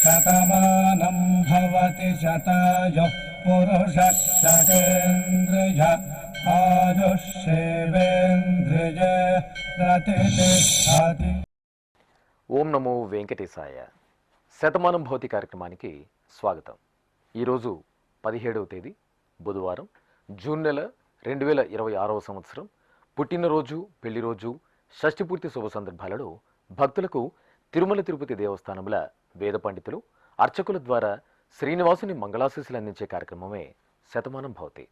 శతమానం భవతి శతాయుః పురుషः శతేంద్రియ ఆయుష్యేవేంద్రియ ప్రతిష్ఠతి. ఓం నమో వెంకటేశాయ. శతమానం భవతి కార్యక్రమానికి స్వాగతం. ఈరోజు 17వ తేదీ బుధవారం, జూన్ నెల 2026వ సంవత్సరం. పుట్టినరోజు, పెళ్లిరోజు, షష్ఠిపూర్తి శుభ సందర్భాలలో భక్తులకు తిరుమల తిరుపతి దేవస్థానముల వేద పండితులు, అర్చకుల ద్వారా శ్రీనివాసుని మంగళాశీస్సులు అందించే కార్యక్రమమే శతమానం భవతి.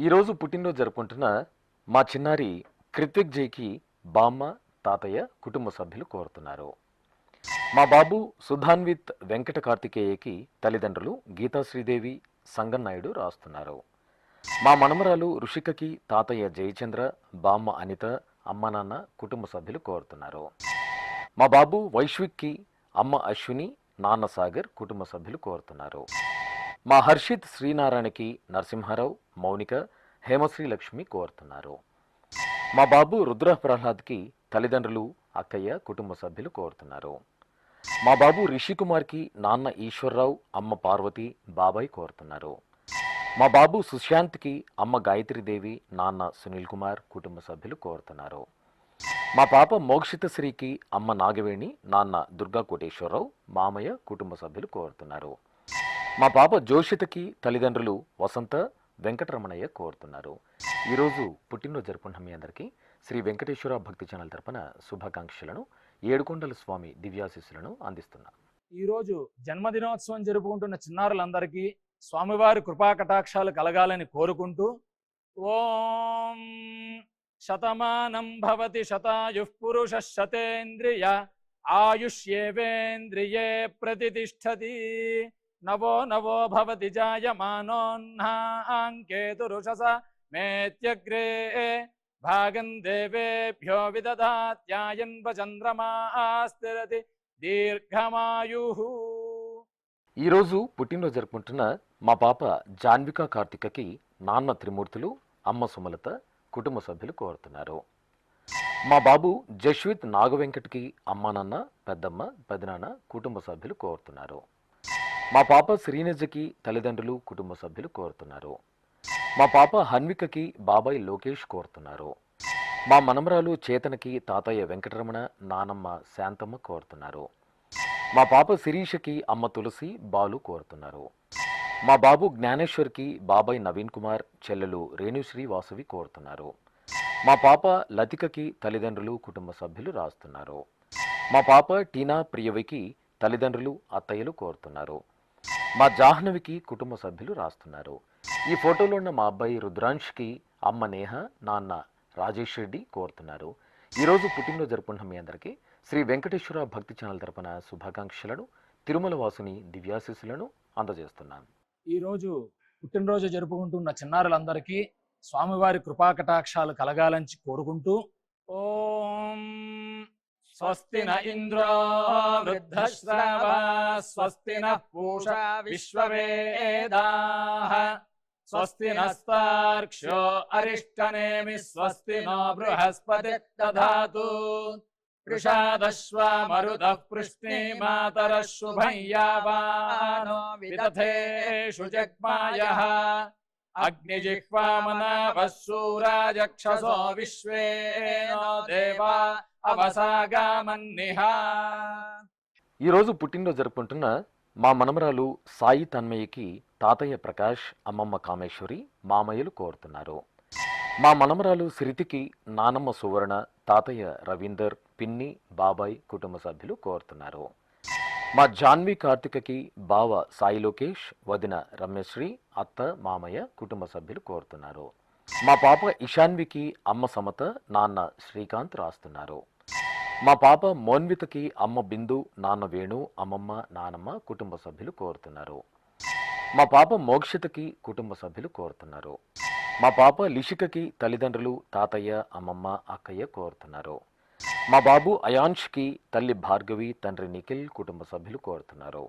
ఈరోజు పుట్టినరోజు జరుపుకుంటున్న మా చిన్నారి కృత్విక్ జైకి బామ్మ, తాతయ్య, కుటుంబ సభ్యులు కోరుతున్నారు. మా బాబు సుధాన్విత్ వెంకట కార్తికేయకి తల్లిదండ్రులు గీతా శ్రీదేవి, సంగన్నాయుడు రాస్తున్నారు. మా మనమరాలు రుషికకి తాతయ్య జయచంద్ర, బామ్మ అనిత, అమ్మ నాన్న, కుటుంబ సభ్యులు కోరుతున్నారు. మా బాబు వైశ్విక్కి అమ్మ అశ్విని, నాన్న సాగర్, కుటుంబ సభ్యులు కోరుతున్నారు. మా హర్షిత్ శ్రీనారాయణకి నరసింహారావు, మౌనిక, హేమశ్రీ లక్ష్మి కోరుతున్నారు. మా బాబు రుద్ర ప్రహ్లాద్కి తల్లిదండ్రులు, అక్కయ్య, కుటుంబ సభ్యులు కోరుతున్నారు. మా బాబు రిషికుమార్కి నాన్న ఈశ్వర్రావు, అమ్మ పార్వతి, బాబాయ్ కోరుతున్నారు. మా బాబు సుశాంత్కి అమ్మ గాయత్రీదేవి, నాన్న సునీల్ కుమార్, కుటుంబ సభ్యులు కోరుతున్నారు. మా పాప మోక్షిత శ్రీకి అమ్మ నాగవేణి, నాన్న దుర్గా కోటేశ్వరరావు, మామయ్య, కుటుంబ సభ్యులు కోరుతున్నారు. మా పాప జోషితకి తల్లిదండ్రులు వసంత, వెంకటరమణయ్య కోరుతున్నారు. ఈరోజు పుట్టినరోజు జరుపుకున్న మీ అందరికీ శ్రీ వెంకటేశ్వర భక్తి ఛానల్ తరపున శుభాకాంక్షలను, ఏడుకొండల స్వామి దివ్యాశీస్సులను అందిస్తున్నాం. ఈరోజు జన్మదినోత్సవం జరుపుకుంటున్న చిన్నారులందరికీ స్వామివారి కృపాకటాక్షాలు కలగాలని కోరుకుంటూ, ఓం శతమానం భవతి శతాయుః పురుషః శతేంద్రియ ఆయుష్యేవేంద్రియే ప్రతిష్ఠతి. నవో నవో భవతి జాయమానోన్హాంకేతురుషస మేత్యగ్రే భాగం దేవేభ్యో విదధాత్యాయన్ చంద్రమాస్థిరతి దీర్ఘమాయుః. ఈరోజు పుట్టినరోజు జరుపుకుంటున్న మా పాప జాన్విక కార్తికకి నాన్న త్రిమూర్తులు, అమ్మ సుమలత, కుటుంబ సభ్యులు కోరుతున్నారు. మా బాబు జశ్విత్ నాగవెంకట్కి అమ్మ నాన్న, పెద్దమ్మ, పెదనాన్న, కుటుంబ సభ్యులు కోరుతున్నారు. మా పాప శ్రీనిజకి తల్లిదండ్రులు, కుటుంబ సభ్యులు కోరుతున్నారు. మా పాప హన్వికకి బాబాయ్ లోకేష్ కోరుతున్నారు. మా మనమరాలు చేతనకి తాతయ్య వెంకటరమణ, నానమ్మ శాంతమ్మ కోరుతున్నారు. మా పాప శిరీషకి అమ్మ తులసి, బాలు కోరుతున్నారు. మా బాబు జ్ఞానేశ్వర్కి బాబాయ్ నవీన్ కుమార్, చెల్లెలు రేణుశ్రీ వాసవి కోరుతున్నారు. మా పాప లతికకి తల్లిదండ్రులు, కుటుంబ సభ్యులు రాస్తున్నారు. మా పాప టీనా ప్రియవికి తల్లిదండ్రులు, అత్తయ్యలు కోరుతున్నారు. మా జాహ్నవికి కుటుంబ సభ్యులు రాస్తున్నారు. ఈ ఫోటోలో ఉన్న మా అబ్బాయి రుద్రాంష్కి అమ్మ నేహ, నాన్న రాజేష్ రెడ్డి కోరుతున్నారు. ఈరోజు పుట్టినరోజు జరుపుకుంటున్న మీ అందరికీ శ్రీ వెంకటేశ్వర భక్తి ఛానల్ తరపున శుభాకాంక్షలను, తిరుమల వాసుని దివ్యాశీస్సులను అందజేస్తున్నాను. ఈరోజు పుట్టినరోజు జరుపుకుంటున్న చిన్నారులందరికీ స్వామివారి కృపాకటాక్షాలు కలగాలని కోరుకుంటూ, ఓం స్వస్తి న ఇంద్రో వృద్ధశ్రవా స్వస్తి నః పూషా విశ్వవేదాః స్వస్తి నస్తార్క్ష్యో అరిష్టనేమి స్వస్తి నో బృహస్పతి దధాతు వృషాదశ్వా మరుదః పృష్ణీమాతరః శుభం యావానో విదథేషు జగ్మాయః అగ్నిజిహ్వామనాభः శూరాజక్షసో విశ్వేనో దేవా అవసాగామన్నిహ. ఈరోజు పుట్టినరోజు జరుపుకుంటున్న మా మనమరాలు సాయి తన్మయ్యకి తాతయ్య ప్రకాష్, అమ్మమ్మ కామేశ్వరి, మామయ్యలు కోరుతున్నారు. మా మనమరాలు శృతికి నానమ్మ సువర్ణ, తాతయ్య రవీందర్, పిన్ని, బాబాయ్, కుటుంబ సభ్యులు కోరుతున్నారు. మా జాన్వి కార్తికకి బావ సాయి లోకేష్, వదిన రమ్యశ్రీ, అత్త, మామయ్య, కుటుంబ సభ్యులు కోరుతున్నారు. మా పాప ఇషాన్వికి అమ్మ సమత, నాన్న శ్రీకాంత్ రాస్తున్నారు. మా పాప మోన్వితకి అమ్మ బిందు, నాన్న వేణు, అమ్మమ్మ, నానమ్మ కుటుంబ సభ్యులు కోరుతున్నారు. మా పాప మోక్షితకి కుటుంబ సభ్యులు కోరుతున్నారు. మా పాప లిషికకి తల్లిదండ్రులు, తాతయ్య, అమ్మమ్మ, అక్కయ్య కోరుతున్నారు. మా బాబు అయాన్ష్కి తల్లి భార్గవి, తండ్రి నిఖిల్ కుటుంబ సభ్యులు కోరుతున్నారు.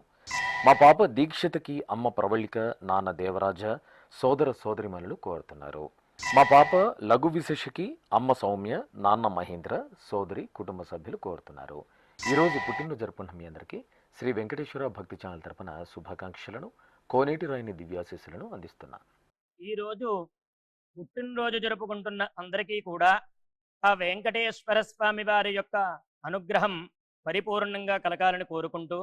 మా పాప దీక్షితకి అమ్మ ప్రవళిక, నాన్న దేవరాజ, సోదర సోదరిమణులు కోరుతున్నారు. మా పాప లఘు విశేషకి అమ్మ సౌమ్య, నాన్న మహేంద్ర, సోదరి కుటుంబ సభ్యులు కోరుతున్నారు. ఈరోజు పుట్టినరోజు జరుపుకున్న మీ అందరికీ శ్రీ వెంకటేశ్వర భక్తి ఛానల్ తరపున శుభాకాంక్షలను, కోనేటి రాయిని దివ్యాశీస్సులను అందిస్తున్నా. ఈరోజు పుట్టినరోజు జరుపుకుంటున్న అందరికీ కూడా ఆ వెంకటేశ్వర స్వామి వారి యొక్క అనుగ్రహం పరిపూర్ణంగా కలగాలని కోరుకుంటూ,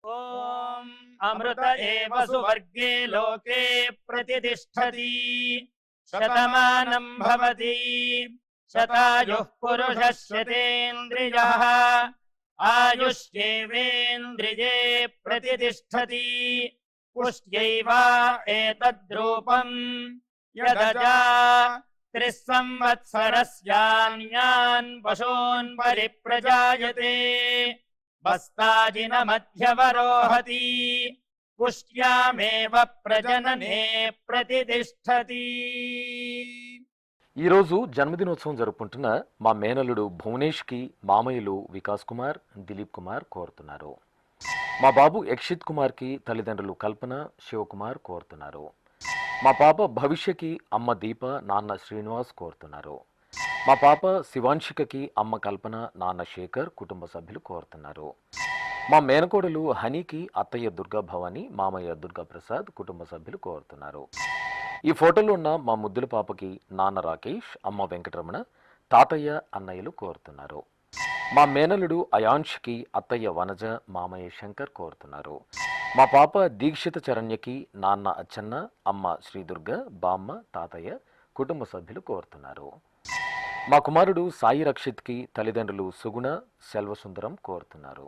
ఓం అమృత ఏవ సువర్గే లోకే ప్రతిష్టతి శతమానం భవతి శతాయుః పురుషः శతేంద్రియః ఆయుష్యేవేంద్రియే ప్రతిష్టతి పుష్ట్యైవ ఏతద్రూపం యదజా త్రిస్సంవత్సరస్యాన్యాన్ పశూన్ పరిప్రజాయతే బస్తాజిన మధ్యవరోహతి పుష్ట్యామేవ ప్రజననే ప్రతిష్టతి. ఈరోజు జన్మదినోత్సవం జరుపుకుంటున్న మా మేనల్లుడు భువనేష్కి మామయ్యలు వికాస్ కుమార్, దిలీప్ కుమార్ కోరుతున్నారు. మా బాబు యక్షిత్ కుమార్కి తల్లిదండ్రులు కల్పన, శివకుమార్ కోరుతున్నారు. మా పాప భవిష్యకి అమ్మ దీప, నాన్న శ్రీనివాస్ కోరుతున్నారు. మా పాప శివాంశికకి అమ్మ కల్పన, నాన్న శేఖర్ కుటుంబ సభ్యులు కోరుతున్నారు. మా మేనకోడలు హనీకి అత్తయ్య దుర్గా భవాని, మామయ్య దుర్గా ప్రసాద్ కుటుంబ సభ్యులు కోరుతున్నారు. ఈ ఫోటోలో ఉన్న మా ముద్దుల పాపకి నాన్న రాకేష్, అమ్మ వెంకటరమణ, తాతయ్య, అన్నయ్యలు కోరుతున్నారు. మా మేనల్లుడు అయాన్ష్కి అత్తయ్య వనజ, మామయ్య శంకర్ కోరుతున్నారు. మా పాప దీక్షిత చరణ్యకి నాన్న అచ్చన్న, అమ్మ శ్రీదుర్గ, బామ్మ, తాతయ్య కుటుంబ సభ్యులు కోరుతున్నారు. మా కుమారుడు సాయి రక్షిత్కి తల్లిదండ్రులు సుగుణ, సెల్వసుందరం కోరుతున్నారు.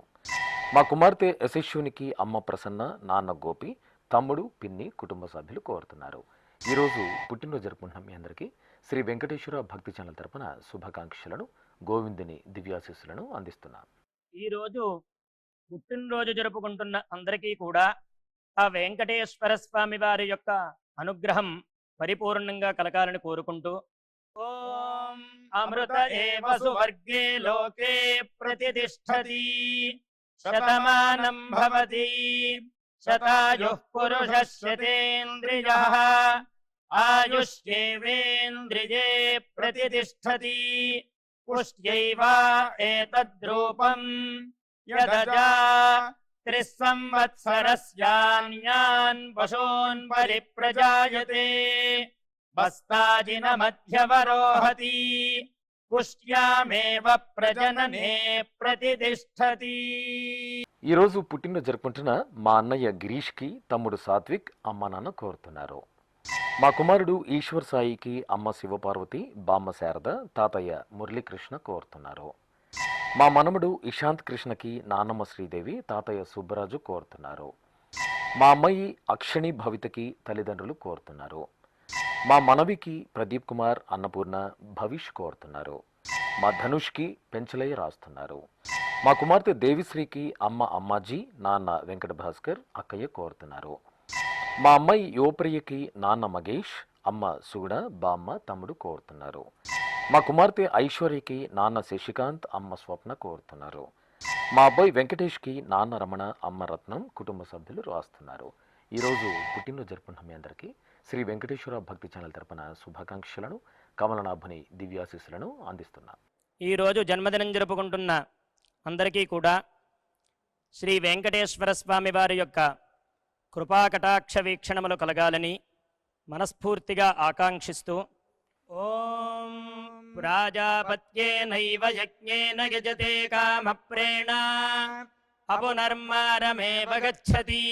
మా కుమార్తె యశస్వినికి అమ్మ ప్రసన్న, నాన్న గోపి, తమ్ముడు, పిన్ని కుటుంబ సభ్యులు కోరుతున్నారు. ఈరోజు పుట్టినరోజు జరుపుకుంటున్న మీ అందరికీ శ్రీ వెంకటేశ్వర భక్తి ఛానల్ తరపున శుభాకాంక్షలను, గోవిందుని దివ్యాశీస్సులను అందిస్తున్నా. ఈరోజు పుట్టినరోజు జరుపుకుంటున్న అందరికీ కూడా ఆ వెంకటేశ్వర స్వామి వారి యొక్క అనుగ్రహం పరిపూర్ణంగా కలగాలని కోరుకుంటూ, ఓం అమృత ఏవ సువర్గే లోకే ప్రతిష్టతి శతమానం భవతి శతాయుః పురుషः శతేంద్రియః ఆయుష్యేవేంద్రియే ప్రతిష్టతి పుష్ట్యైవ ఏతద్రూపం యదజా త్రిస్సంవత్సరస్యాన్యాన్ పశూన్ పరిప్రజాయతే బస్తాజిన మధ్యవరోహతి పుష్ట్యామేవ ప్రజననే ప్రతిష్టతి. ఈరోజు పుట్టినరోజు జరుపుకుంటున్న మా అన్నయ్య గిరీష్కి తమ్ముడు సాత్విక్, అమ్మ నాన్న కోరుతున్నారు. మా కుమారుడు ఈశ్వర్ సాయికి అమ్మ శివపార్వతి, బామ్మ శారద, తాతయ్య మురళీకృష్ణ కోరుతున్నారు. మా మనముడు ఇశాంత్ కృష్ణకి నాన్నమ్మ శ్రీదేవి, తాతయ్య సుబ్బరాజు కోరుతున్నారు. మా అమ్మాయి అక్షణి భవితకి తల్లిదండ్రులు కోరుతున్నారు. మా మనవికి ప్రదీప్ కుమార్, అన్నపూర్ణ, భవిష్ కోరుతున్నారు. మా ధనుష్కి పెంచలయ్య రాస్తున్నారు. మా కుమార్తె దేవిశ్రీకి అమ్మ అమ్మాజీ, నాన్న వెంకట భాస్కర్, అక్కయ్య కోరుతున్నారు. మా అమ్మాయి యువప్రియకి నాన్న మగేష్, అమ్మ సుగుణ, బామ్మ, తమ్ముడు కోరుతున్నారు. మా కుమార్తె ఐశ్వర్యకి నాన్న శశికాంత్, అమ్మ స్వప్న కోరుతున్నారు. మా అబ్బాయి వెంకటేష్కి నాన్న రమణ, అమ్మ రత్నం కుటుంబ సభ్యులు రాస్తున్నారు. ఈరోజు పుట్టినరోజు జరుపుకున్న మీ అందరికీ శ్రీ వెంకటేశ్వర భక్తి ఛానల్ తరపున శుభాకాంక్షలను, కమలనాభుని దివ్యాశీస్సులను అందిస్తున్నా. ఈరోజు జన్మదినం జరుపుకుంటున్న అందరికీ కూడా శ్రీ వెంకటేశ్వర స్వామి వారి యొక్క కృపాకటాక్ష వీక్షణములు కలగాలని మనస్ఫూర్తిగా ఆకాంక్షిస్తూ, ఓం ప్రాజాపత్యేనైవ యజ్ఞేన యజతే కామప్రేణ అపునర్మారమేవ గచ్చతి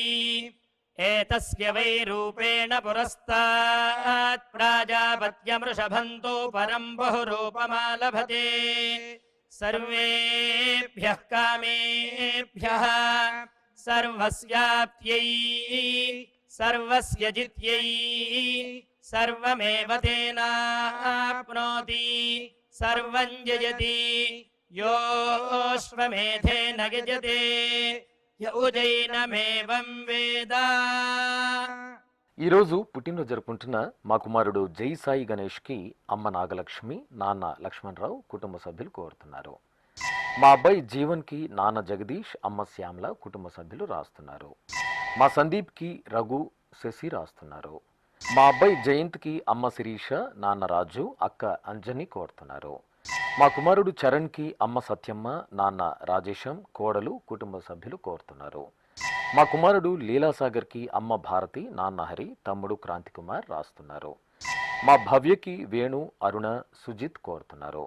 ఏతస్య వై రూపేణ పురస్తాత్ ప్రాజాపత్యమృషభంతో పరం బహురూపమాలభతే సర్వేభ్యః కామేభ్యః సర్వస్యాప్త్యై సర్వస్య జిత్యై సర్వమేవ తేనాప్నోతి సర్వం జయతి योऽश्वमेधेन यजते य उजैनमेवं वेद। ఈరోజు పుట్టినరోజు జరుపుకుంటున్న మా కుమారుడు జై సాయి గణేష్కి అమ్మ నాగలక్ష్మి, నాన్న లక్ష్మణరావు కుటుంబ సభ్యులు కోరుతున్నారు. మా అబ్బాయి జీవన్కి నాన్న జగదీష్, అమ్మ శ్యామల కుటుంబ సభ్యులు రాస్తున్నారు. మా సందీప్కి రఘు, శశి రాస్తున్నారు. మా అబ్బాయి జయంత్కి అమ్మ శిరీష, నాన్న రాజు, అక్క అంజని కోరుతున్నారు. మా కుమారుడు చరణ్కి అమ్మ సత్యమ్మ, నాన్న రాజేశం, కోడలు కుటుంబ సభ్యులు కోరుతున్నారు. మా కుమారుడు లీలాసాగర్కి అమ్మ భారతి, నాన్న హరి, తమ్ముడు క్రాంతి కుమార్ రాస్తున్నారు. మా భవ్యకి వేణు, అరుణ, సుజిత్ కోరుతున్నారు.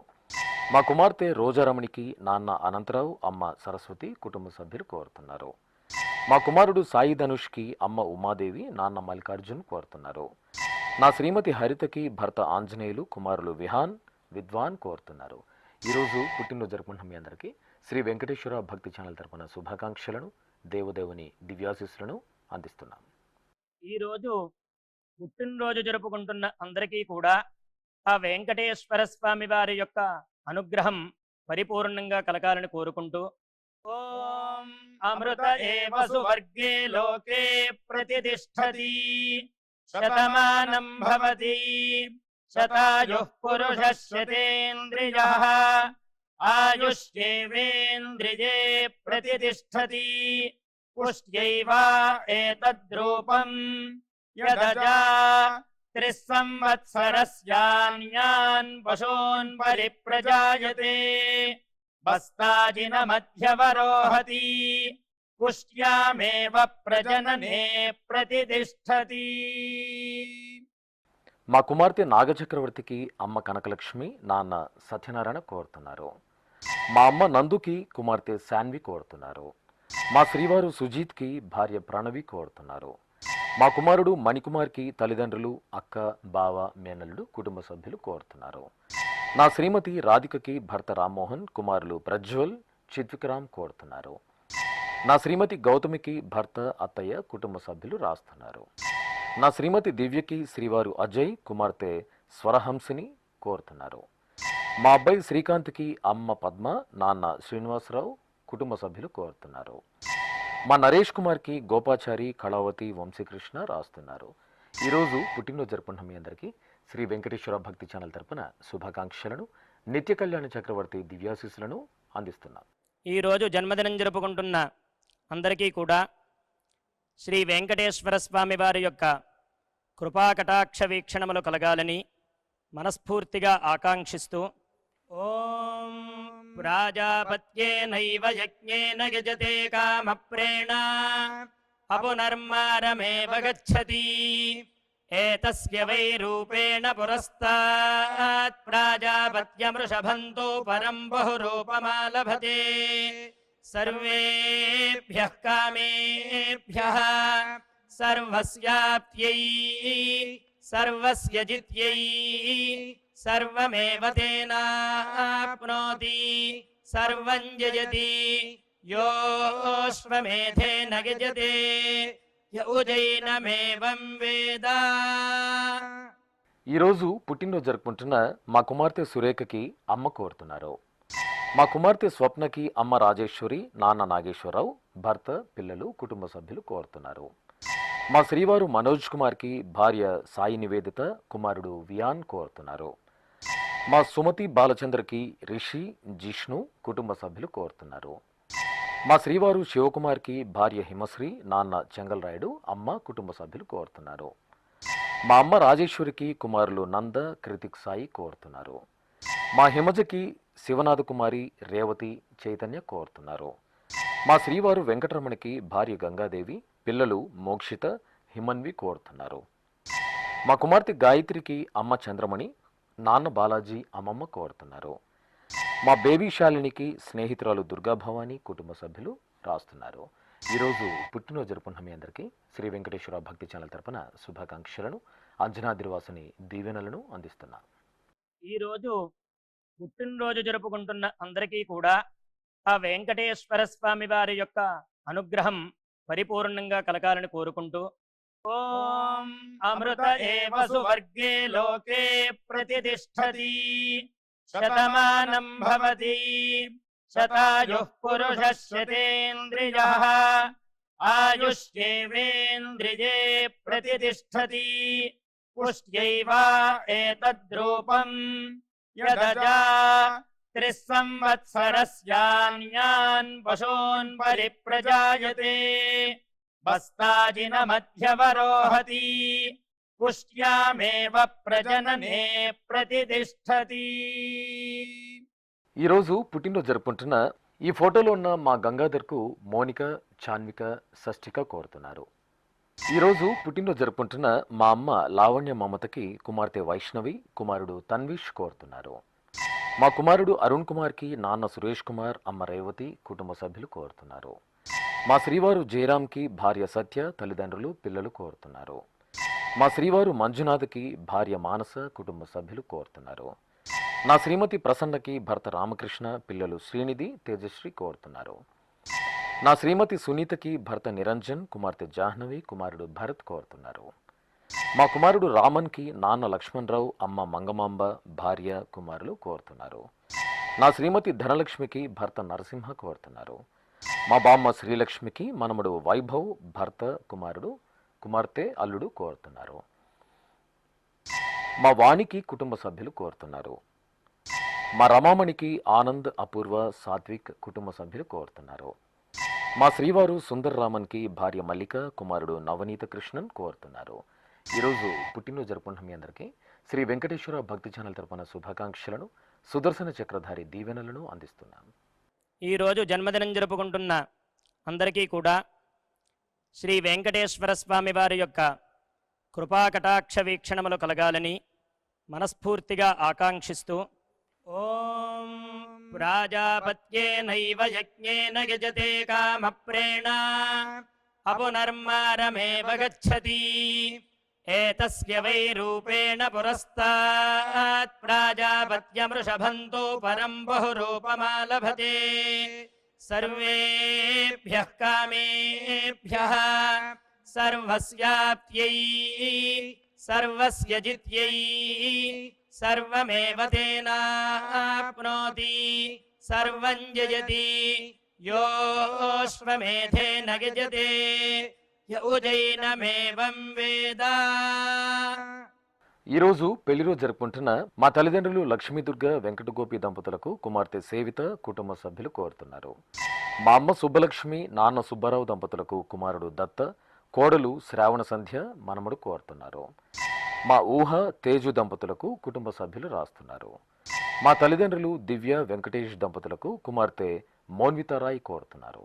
మా కుమార్తె రోజారమణికి నాన్న అనంతరావు, అమ్మ సరస్వతి కుటుంబ సభ్యులు కోరుతున్నారు. మా కుమారుడు సాయి ధనుష్కి అమ్మ ఉమాదేవి, నాన్న మల్లికార్జున్ కోరుతున్నారు. నా శ్రీమతి హరితకి భర్త ఆంజనేయులు, కుమారులు విహాన్, విద్వాన్ కోరుతున్నారు. ఈరోజు పుట్టినరోజు జరుపుకుంటున్న మీ అందరికీ శ్రీ వెంకటేశ్వర భక్తి ఛానల్ తరపున శుభాకాంక్షలను, దేవదేవుని దివ్యాశీస్సులను అందిస్తున్నాం. ఈరోజు పుట్టినరోజు జరుపుకుంటున్న అందరికీ కూడా ఆ వెంకటేశ్వర స్వామి వారి యొక్క అనుగ్రహం పరిపూర్ణంగా కలగాలని కోరుకుంటూ, ఓం అమృత ఏవ సువర్గే లోకే ప్రతిష్ఠతి శతమానం భవతి శతాయుః పురుషः శతేంద్రియః ఆయుష్యేవేంద్రియే ప్రతిష్ఠతి పుష్ట్యైవ ఏతద్రూపం యదజా త్రిస్సంవత్సరస్యాన్యాన్ పశూన్ పరిప్రజాయతే బస్తాజిన మధ్యవరోహతి పుష్ట్యామేవ ప్రజననే ప్రతిష్ఠతి. మా కుమార్తె నాగచక్రవర్తికి అమ్మ కనకలక్ష్మి, నాన్న సత్యనారాయణ కోరుతున్నారు. మా అమ్మ నందుకి కుమార్తె శాన్వి కోరుతున్నారు. మా శ్రీవారు సుజీత్కి భార్య ప్రణవి కోరుతున్నారు. మా కుమారుడు మణికుమార్కి తల్లిదండ్రులు, అక్క, బావ, మేనల్లుడు కుటుంబ సభ్యులు కోరుతున్నారు. నా శ్రీమతి రాధికకి భర్త రామ్మోహన్, కుమారులు ప్రజ్వల్, చిత్వికరామ్ కోరుతున్నారు. నా శ్రీమతి గౌతమికి భర్త, అత్తయ్య కుటుంబ సభ్యులు రాస్తున్నారు. నా శ్రీమతి దివ్యకి శ్రీవారు అజయ్, కుమార్తె స్వరహంసిని కోరుతున్నారు. మా అబ్బాయి శ్రీకాంత్కి అమ్మ పద్మ, నాన్న శ్రీనివాసరావు కుటుంబ సభ్యులు కోరుతున్నారు. మా నరేష్ కుమార్కి గోపాచారి, కళావతి, వంశీకృష్ణ రాస్తున్నారు. ఈరోజు పుట్టినరోజు జరుపుకుంటున్న మీ అందరికీ శ్రీ వెంకటేశ్వర భక్తి ఛానల్ తరపున శుభాకాంక్షలను, నిత్య కళ్యాణ చక్రవర్తి దివ్యాశీస్సులను అందిస్తున్నాం. ఈరోజు జన్మదినం జరుపుకుంటున్న అందరికీ కూడా శ్రీ వెంకటేశ్వర స్వామి వారి యొక్క కృపాకటాక్ష వీక్షణములు కలగాలని మనస్ఫూర్తిగా ఆకాంక్షిస్తూ, ఓం ప్రాజాపత్యేనైవ యజ్ఞేన యజతే కామప్రేణ అపునర్మారమేవ గచ్చతి ఏతస్య వై రూపేణ పురస్తాత్ ప్రాజాపత్యమృషభంతో పరం బహురూపమాలభతే సర్వేభ్యః కామేభ్యః సర్వస్యాప్త్యై సర్వస్య జిత్యై సర్వమేవ తేనాప్నోతి సర్వం జయతి యోऽశ్వమేధేన యజతే య ఉజైనమేవం వేద. ఈరోజు పుట్టినరోజు జరుపుకుంటున్న మా కుమార్తె సురేఖకి అమ్మ కోరుతున్నారు. మా కుమార్తె స్వప్నకి అమ్మ రాజేశ్వరి, నాన్న నాగేశ్వరరావు, భర్త, పిల్లలు కుటుంబ సభ్యులు కోరుతున్నారు. మా శ్రీవారు మనోజ్ కుమార్కి భార్య సాయి నివేదిత, కుమారుడు వియాన్ కోరుతున్నారు. మా సుమతి బాలచంద్రకి రిషి, జిష్ణు కుటుంబ సభ్యులు కోరుతున్నారు. మా శ్రీవారు శివకుమార్కి భార్య హిమశ్రీ, నాన్న చెంగల్రాయుడు, అమ్మ కుటుంబ సభ్యులు కోరుతున్నారు. మా అమ్మ రాజేశ్వరికి కుమారులు నంద, కృతిక్ సాయి కోరుతున్నారు. మా హిమజకి శివనాథ కుమారి, రేవతి, చైతన్య కోరుతున్నారు. మా శ్రీవారు వెంకటరమణకి భార్య గంగాదేవి, పిల్లలు మోక్షిత, హిమన్వి కోరుతున్నారు. మా కుమార్తె గాయత్రికి అమ్మ చంద్రమణి, నాన్న బాలాజీ, అమ్మమ్మ కోరుతున్నారు. మా బేబీ శాలినికి స్నేహితురాలు దుర్గాభవాని కుటుంబ సభ్యులు రాస్తున్నారు. ఈరోజు పుట్టినరోజు జరుపుకున్న మీ అందరికీ శ్రీ వెంకటేశ్వర భక్తి ఛానల్ తరపున శుభాకాంక్షలను, అంజనాద్రివాసుని దీవెనలను అందిస్తున్నాను. ఈరోజు పుట్టినరోజు జరుపుకుంటున్న అందరికీ కూడా ఆ వెంకటేశ్వర స్వామి వారి యొక్క అనుగ్రహం పరిపూర్ణంగా కలగాలని కోరుకుంటూ, ఓం అమృత ఏవ సువర్గే లోకే ప్రతిష్ఠతి శతమానం భవతి శతాయుః పురుషः శతేంద్రియः ఆయుష్యేవేంద్రియే ప్రతిష్టతి పుష్ట్యైవ ఏతద్రూపం యదజా త్రిస్సంవత్సరస్యాన్యాన్ పశూన్ పరిప్రజాయతే బస్తాజిన మధ్యవరోహతి పుష్ట్యామేవ ప్రజననే ప్రతిష్టతి. ఈరోజు పుట్టినరోజు జరుపుకుంటున్న ఈ ఫోటోలో ఉన్న మా గంగాధర్కు మోనిక, చాన్విక, షష్ఠిక కోరుతున్నారు. ఈరోజు పుట్టినరోజు జరుపుకుంటున్న మా అమ్మ లావణ్య మమతకి కుమార్తె వైష్ణవి, కుమారుడు తన్విష్ కోరుతున్నారు. మా కుమారుడు అరుణ్ కుమార్కి నాన్న సురేష్ కుమార్, అమ్మ రేవతి, కుటుంబ సభ్యులు కోరుతున్నారు. మా శ్రీవారు జయరామ్కి భార్య సత్య, తల్లిదండ్రులు, పిల్లలు కోరుతున్నారు. మా శ్రీవారు మంజునాథ్కి భార్య మానస, కుటుంబ సభ్యులు కోరుతున్నారు. నా శ్రీమతి ప్రసన్నకి భర్త రామకృష్ణ, పిల్లలు శ్రీనిధి, తేజశ్రీ కోరుతున్నారు. నా శ్రీమతి సునీతకి భర్త నిరంజన్, కుమార్తె జాహ్నవి, కుమారుడు భరత్ కోరుతున్నారు. మా కుమారుడు రామన్కి నాన్న లక్ష్మణరావు, అమ్మ మంగమాంబ, భార్య, కుమారులు కోరుతున్నారు. నా శ్రీమతి ధనలక్ష్మికి భర్త నరసింహ కోరుతున్నారు. మా బామ్మ శ్రీలక్ష్మికి మనమడు వైభవ్, భర్త, కుమార్తె, అల్లుడు కోరుతున్నారు. మా వాణికి కుటుంబ సభ్యులు కోరుతున్నారు. మా రమామణికి ఆనంద్, అపూర్వ, సాత్విక్ కుటుంబ సభ్యులు కోరుతున్నారు. మా శ్రీవారు సుందర్ రామన్కి భార్య మల్లిక, కుమారుడు నవనీత కృష్ణన్ కోరుతున్నారు. ఈరోజు పుట్టినరోజు జరుపుకుంటున్న మీ అందరికీ శ్రీ వెంకటేశ్వర భక్తి ఛానల్ తరపున శుభాకాంక్షలను, సుదర్శన చక్రధారి దీవెనలను అందిస్తున్నాం. ఈరోజు జన్మదినం జరుపుకుంటున్న అందరికీ కూడా శ్రీ వెంకటేశ్వర స్వామి వారి యొక్క కృపాకటాక్ష వీక్షణములు కలగాలని మనస్ఫూర్తిగా ఆకాంక్షిస్తూ ఓం ప్రాజాపత్యేనైవ యజ్ఞేన యజతే కామప్రేణ అపునర్మారమేవ గచ్చతి ఏతస్య వై రూపేణ పురస్తాత్ ప్రాజాపత్యమృషభంతో పరం బహురూపమాలభతే సర్వేభ్యః కామేభ్యః సర్వస్యాప్త్యై సర్వస్య జిత్యై సర్వమేవ తేనాప్నోతి సర్వం జయతి యోశ్వమేధేన యజతే యౌజైనమేవం వేద. ఈరోజు పెళ్లిరోజు జరుపుకుంటున్న మా తల్లిదండ్రులు లక్ష్మీదుర్గ, వెంకటగోపి దంపతులకు కుమార్తె సేవిత, కుటుంబ సభ్యులు కోరుతున్నారు. మా అమ్మ సుబ్బలక్ష్మి, నాన్న సుబ్బారావు దంపతులకు కుమారుడు దత్త, కోడలు శ్రావణ సంధ్య, మనమడు కోరుతున్నారు. మా ఊహ, తేజు దంపతులకు కుటుంబ సభ్యులు రాస్తున్నారు. మా తల్లిదండ్రులు దివ్య, వెంకటేష్ దంపతులకు కుమార్తె మోన్వితారాయ్ కోరుతున్నారు.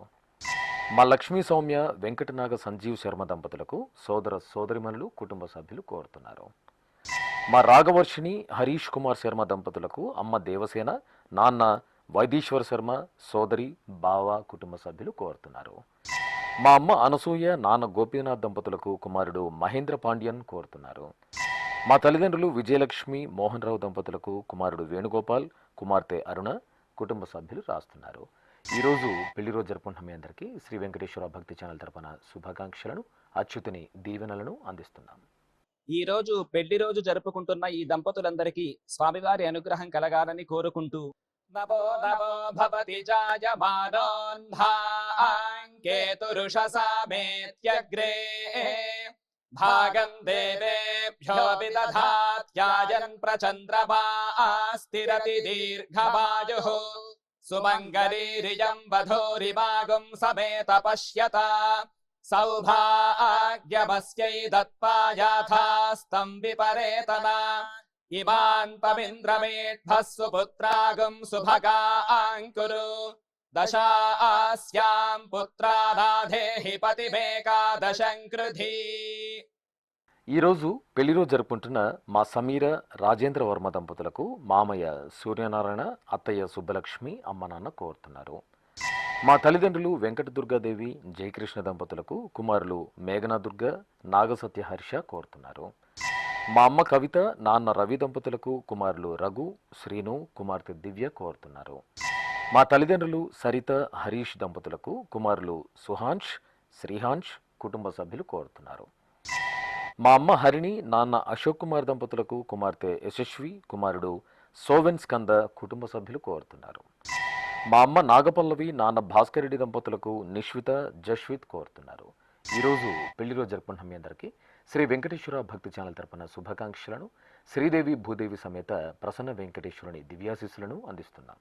మా లక్ష్మీ సౌమ్య, వెంకటనాగ సంజీవ్ శర్మ దంపతులకు సోదర సోదరిమణులు, కుటుంబ సభ్యులు కోరుతున్నారు. మా రాఘవర్షిణి, హరీష్ కుమార్ శర్మ దంపతులకు అమ్మ దేవసేన, నాన్న వైదీశ్వర శర్మ, సోదరి, బావ, కుటుంబ సభ్యులు కోరుతున్నారు. మా అమ్మ అనసూయ, నాన్న గోపీనాథ్ దంపతులకు కుమారుడు మహేంద్ర పాండ్యన్ కోరుతున్నారు. మా తల్లిదండ్రులు విజయలక్ష్మి, మోహన్ రావు దంపతులకు కుమారుడు వేణుగోపాల్, కుమార్తె అరుణ, కుటుంబ సభ్యులు రాస్తున్నారు. ఈరోజు పెళ్లిరోజు జరుపుకుంటున్న మీ అందరికీ శ్రీ వెంకటేశ్వర భక్తి ఛానల్ తరపున శుభాకాంక్షలను, అచ్యుతుని దీవెనలను అందిస్తున్నాం. ఈ రోజు పెళ్లి రోజు జరుపుకుంటున్న ఈ దంపతులందరికీ స్వామివారి అనుగ్రహం కలగాలని కోరుకుంటూ నమో నమో భవతి జాయమానోన్ధాంకేతురుషసామేత్యగ్రే భాగం దేవేభ్యో విదధాత్యాయన్ ప్రచంద్రమాస్తిరతి దీర్ఘమాయుః సుమంగళీరియం వధూరిమాగుం సమేత పశ్యత సౌభాగ్యమస్యై దత్పాయాథాస్తం విపరేతన ఇమాన్ పవింద్రమేఢ్భః సుపుత్రాగం సుభగాంకురు దశాస్యాం పుత్రానాధేహి పతిమేకాదశం కృధి. ఈరోజు పెళ్లిరోజు జరుపుకుంటున్న మా సమీర, రాజేంద్ర వర్మ దంపతులకు మామయ్య సూర్యనారాయణ, అత్తయ్య సుబ్బలక్ష్మి, అమ్మ నాన్న కోరుతున్నారు. మా తల్లిదండ్రులు వెంకటదుర్గాదేవి, జయకృష్ణ దంపతులకు కుమారులు మేఘనాదుర్గ, నాగసత్య హర్ష కోరుతున్నారు. మా అమ్మ కవిత, నాన్న రవి దంపతులకు కుమారులు రఘు, శ్రీను, కుమార్తె దివ్య కోరుతున్నారు. మా తల్లిదండ్రులు సరిత, హరీష్ దంపతులకు కుమారులు సుహాంష్, శ్రీహాంష్, కుటుంబ సభ్యులు కోరుతున్నారు. మా అమ్మ హరిణి, నాన్న అశోక్ కుమార్ దంపతులకు కుమార్తె యశస్వి, కుమారుడు సోవెన్ స్కంద కుటుంబ సభ్యులు కోరుతున్నారు. మా అమ్మ నాగపల్లవి, నాన్న భాస్కర్ రెడ్డి దంపతులకు నిశ్విత, జశ్విత్ కోరుతున్నారు. ఈరోజు పెళ్లి రోజు జరుపుకుంటున్న మీ అందరికీ శ్రీ వెంకటేశ్వర భక్తి ఛానల్ తరపున శుభాకాంక్షలను, శ్రీదేవి భూదేవి సమేత ప్రసన్న వెంకటేశ్వరుని దివ్యాశీస్సులను అందిస్తున్నాం.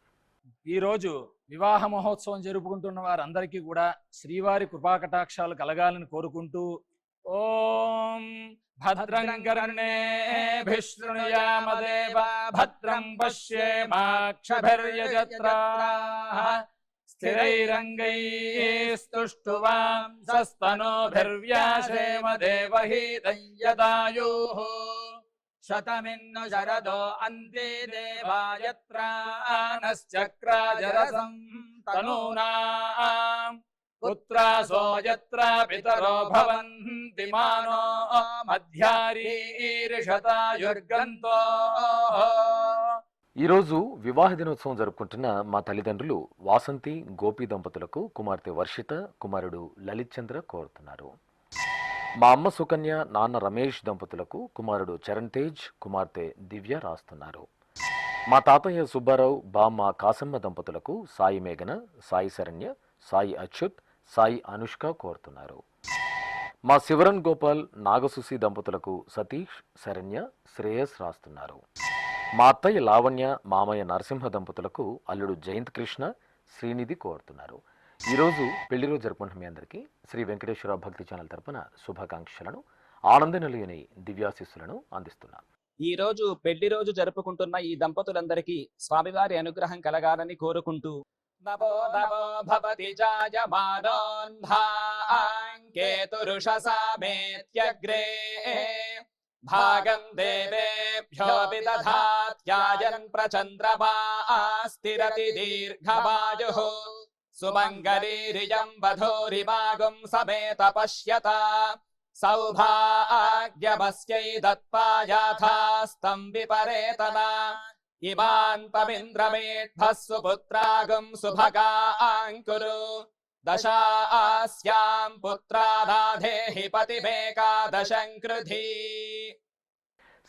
ఈరోజు వివాహ మహోత్సవం జరుపుకుంటున్న వారందరికీ కూడా శ్రీవారి కృపాకటాక్షాలు కలగాలని కోరుకుంటూ ఓం భద్రం కర్ణేభిః శృణుయామదేవ భద్రం పశ్యేమాక్షభిర్యజత్రాః స్థిరైరంగైస్తుష్టువాంసస్తనోభిర్వ్యాసేమ దేవహీతం యదాయుః శతమిన్ను శరదో అంతే దేవాయత్రానశ్చక్రాజరసం తనూనాం పుత్రాసో యత్ర పితరో భవంతి మానో మధ్యారీర్షతాయుర్గంతో. ఈరోజు వివాహ దినోత్సవం జరుపుకుంటున్న మా తల్లిదండ్రులు వాసంతి, గోపి దంపతులకు కుమార్తె వర్షిత, కుమారుడు లలిత్ చంద్ర కోరుతున్నారు. మా అమ్మ సుకన్య, నాన్న రమేష్ దంపతులకు కుమారుడు చరణ్ తేజ్, కుమార్తె దివ్య రాస్తున్నారు. మా తాతయ్య సుబ్బారావు, బామ్మ కాసమ్మ దంపతులకు సాయి మేఘన, సాయి శరణ్య, సాయి అచ్యుత్, సాయి అనుష్క కోరుతున్నారు. మా శివరన్ గోపాల్, నాగసుసి దంపతులకు సతీష్, శరణ్య, శ్రేయస్ రాస్తున్నారు. మా అత్తయ్య లావణ్య, మామయ్య నరసింహ దంపతులకు అల్లుడు జయంత్ కృష్ణ, శ్రీనిధి కోరుతున్నారు. ఈరోజు పెళ్లి రోజు జరుపుకుంటున్న మీ అందరికీ శ్రీ వెంకటేశ్వర భక్తి ఛానల్ తరపున శుభాకాంక్షలను, ఆనంద నిలయని దివ్యాశీస్సులను అందిస్తున్నాం. ఈ రోజు పెళ్లి రోజు జరుపుకుంటున్న ఈ దంపతులందరికీ స్వామివారి అనుగ్రహం కలగాలని కోరుకుంటూ నమో నమో భవతి జాయమానోన్ధాంకేతురుషసామేత్యగ్రే భాగం దేవేభ్యో విదధాత్యాయన్ ప్రచంద్రమా స్థిరతి దీర్ఘమాయుః సుమంగళీరియం వధూరిమాగుం సమేత పశ్యత సౌభాగ్యమస్యై దత్పాయాథాస్తం విపరేతన ఇమాన్ పమింద్రమేఢ్భః సుపుత్రాగుం సుభగాంకురు దశాస్యాం పుత్రాదాధేహి పతిమేకాదశం కృధి.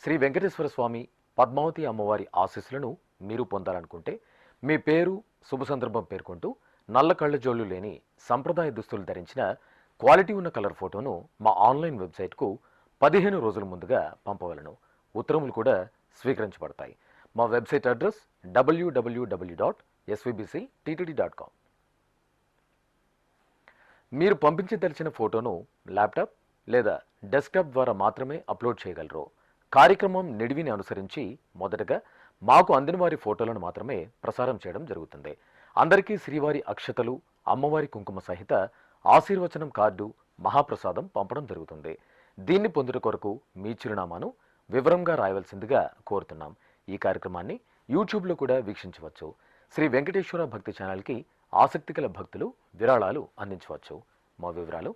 శ్రీ వెంకటేశ్వర స్వామి, పద్మావతి అమ్మవారి ఆశీస్సులను మీరు పొందాలనుకుంటే మీ పేరు, శుభ సందర్భం పేర్కొంటూ నల్ల కళ్ళజోళ్లు లేని సంప్రదాయ దుస్తులు ధరించిన క్వాలిటీ ఉన్న కలర్ ఫోటోను మా ఆన్లైన్ వెబ్సైట్కు 15 రోజుల ముందుగా పంపవలను. ఉత్తరములు కూడా స్వీకరించబడతాయి. మా వెబ్సైట్ అడ్రస్ www.svbcttd.com. మీరు పంపించదలిచిన ఫోటోను ల్యాప్టాప్ లేదా డెస్క్టాప్ ద్వారా మాత్రమే అప్లోడ్ చేయగలరు. కార్యక్రమం నిడివిని అనుసరించి మొదటగా మాకు అందిన వారి ఫోటోలను మాత్రమే ప్రసారం చేయడం జరుగుతుంది. అందరికీ శ్రీవారి అక్షతలు, అమ్మవారి కుంకుమ సహిత ఆశీర్వచనం కార్డు, మహాప్రసాదం పంపడం జరుగుతుంది. దీన్ని పొందుట కొరకు మీ చిరునామాను వివరంగా రాయవలసిందిగా కోరుతున్నాం. ఈ కార్యక్రమాన్ని యూట్యూబ్లో కూడా వీక్షించవచ్చు. శ్రీ వెంకటేశ్వర భక్తి ఛానల్కి ఆసక్తి గల భక్తులు విరాళాలు అందించవచ్చు. మా వివరాలు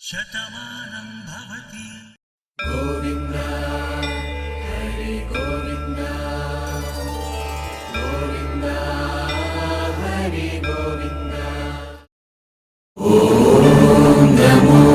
శతమానం భవతి. ఓం నమో